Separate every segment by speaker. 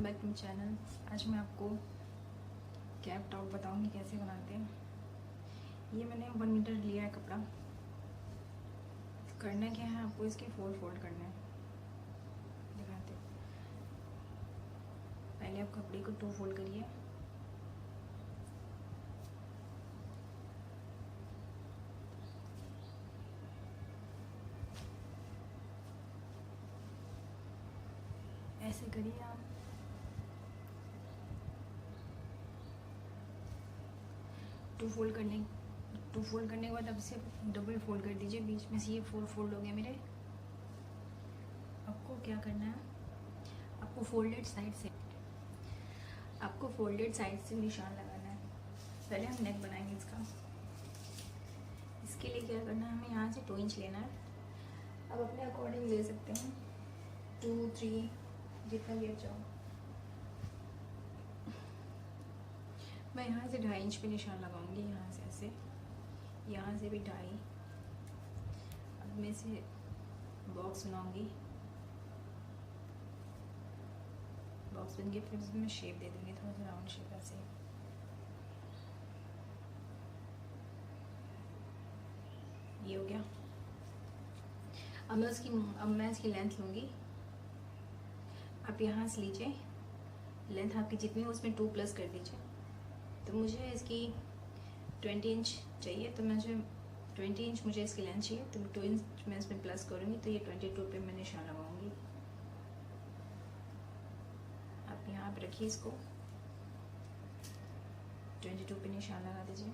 Speaker 1: Welcome back to my channel. आज मैं आपको कैप टॉप बताऊंगी कैसे बनाते हैं। ये मैंने 1 मीटर लिया है कपड़ा। करना क्या है, आपको इसके 4 फोल्ड करना है। दिखाते हैं। पहले आप कपड़े को 2 फोल्ड करिए। ऐसे करिए आप। टू फोल्ड करने के बाद अब इसे डबल फोल्ड कर दीजिए। बीच में से ये 4 फोल्ड हो गए मेरे। आपको क्या करना है, आपको फोल्डेड साइड से निशान लगाना है। पहले हम नेक बनाएंगे इसका। इसके लिए क्या करना है, हमें यहाँ से 2 इंच लेना है। आप अपने अकॉर्डिंग ले सकते हैं, 2, 3 जितना भी अच्छा हो। मैं यहाँ से 2.5 इंच पे निशान लगाऊंगी। यहाँ से ऐसे, यहाँ से भी 2.5। अब मैं इसे बॉक्स बनाऊंगी। बॉक्स बन के फिर उसमें शेप दे दूँगी, थोड़ा सा राउंड शेप ऐसे। ये हो गया। अब मैं इसकी लेंथ लूँगी। आप यहाँ से लीजिए, लेंथ आपकी जितनी हो उसमें 2 प्लस कर दीजिए। तो मुझे इसकी 20 इंच चाहिए, तो मुझे 20 इंच मुझे इसकी लेंथ चाहिए, तो 2 इंच मैं इसमें प्लस करूँगी, तो ये 22 पे मैं निशान लगाऊंगी। आप यहाँ पे रखिए, इसको 22 पे निशान लगा दीजिए।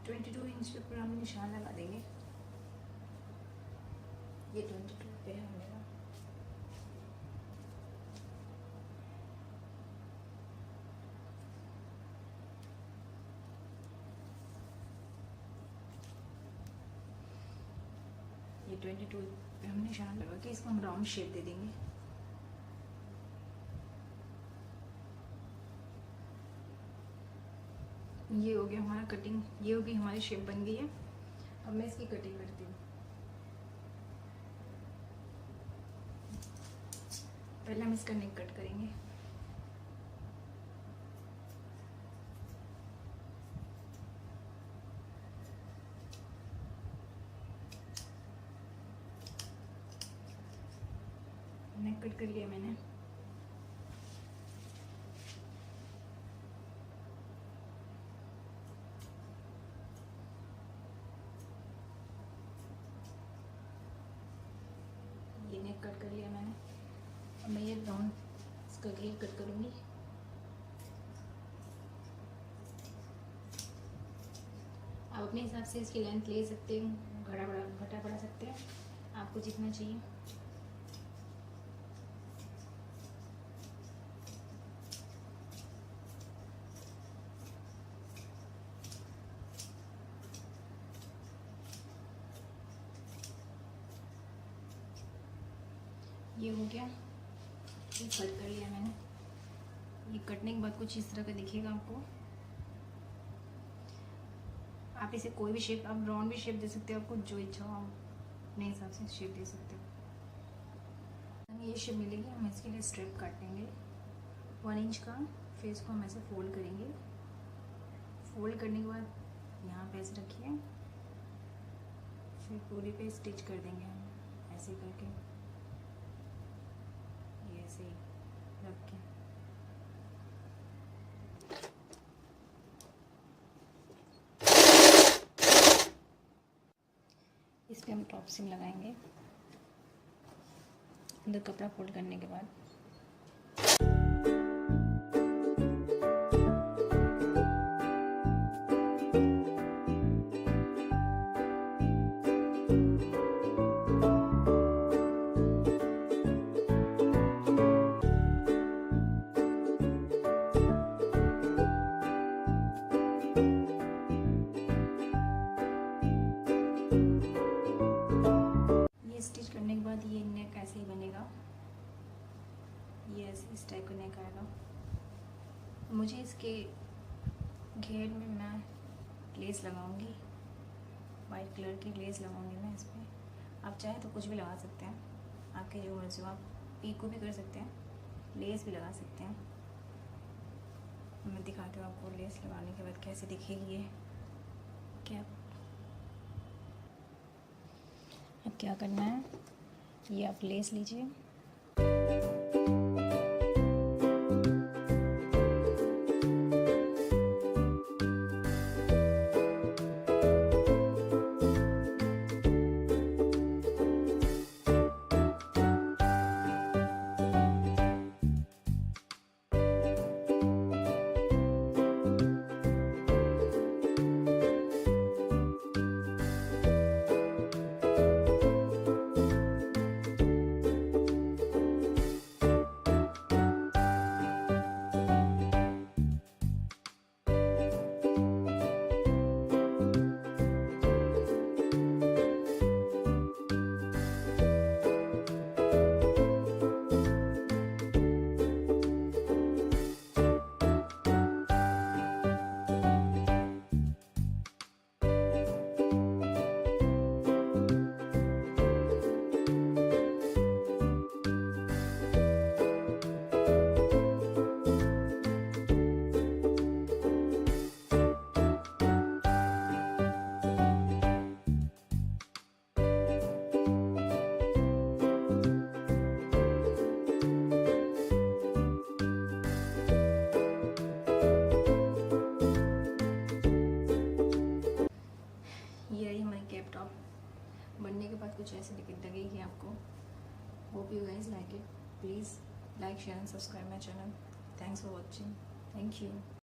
Speaker 1: तो 22 इंच पे पूरा हम निशान लगा देंगे। ये 22 पे है मेरा। ये 22 पे हम निशान लगा के इसको हम राउंड शेप दे देंगे। ये हो गया हमारा कटिंग, ये हो गई हमारी शेप बन गई है। अब मैं इसकी कटिंग करती हूँ। पहले हम इसका नेक कट करेंगे। नेक कट कर लिया मैंने। ये नेक कट कर लिया मैंने। अब मैं ये राउंड इसका घेर कट करूँगी। आप अपने हिसाब से इसकी लेंथ ले सकते हो, घटा बढ़ा सकते हैं, आपको जितना चाहिए। ये हो गया, ये कट कर लिया मैंने। ये कटने के बाद कुछ इस तरह का दिखेगा आपको। आप इसे कोई भी शेप, आप राउंड भी शेप दे सकते हो, आपको जो इच्छा हो अपने हिसाब से शेप दे सकते हो। हमें ये शेप मिलेगी। हम इसके लिए स्ट्रिप काटेंगे 1 इंच का। फिर इसको हम ऐसे फोल्ड करेंगे। फोल्ड करने के बाद यहाँ पे ऐसे रखिए, फिर पूरी पे स्टिच कर देंगे हम ऐसे करके, ये ऐसे रख के। इस पे हम टॉप सिम लगाएंगे अंदर कपड़ा फोल्ड करने के बाद। स्टिच करने के बाद ये नेक ऐसे ही बनेगा। बनने का आएगा। मुझे इसके घेर में मैं लेस लगाऊंगी, वाइट कलर की लेस लगाऊंगी मैं इस पर। आप चाहे तो कुछ भी लगा सकते हैं, आपके जो मर्जी हो। आप पीको भी कर सकते हैं, लेस भी लगा सकते हैं। मैं दिखाती हूँ आपको लेस लगाने के बाद कैसे दिखेगी ये। अब क्या करना है, ये आप लेस लीजिए, ये रही हमारी कैप टॉप। बनने के बाद कुछ ऐसे लगेगी आपको। Hope you guys like it. Please like, share and subscribe my channel. Thanks for watching. Thank you.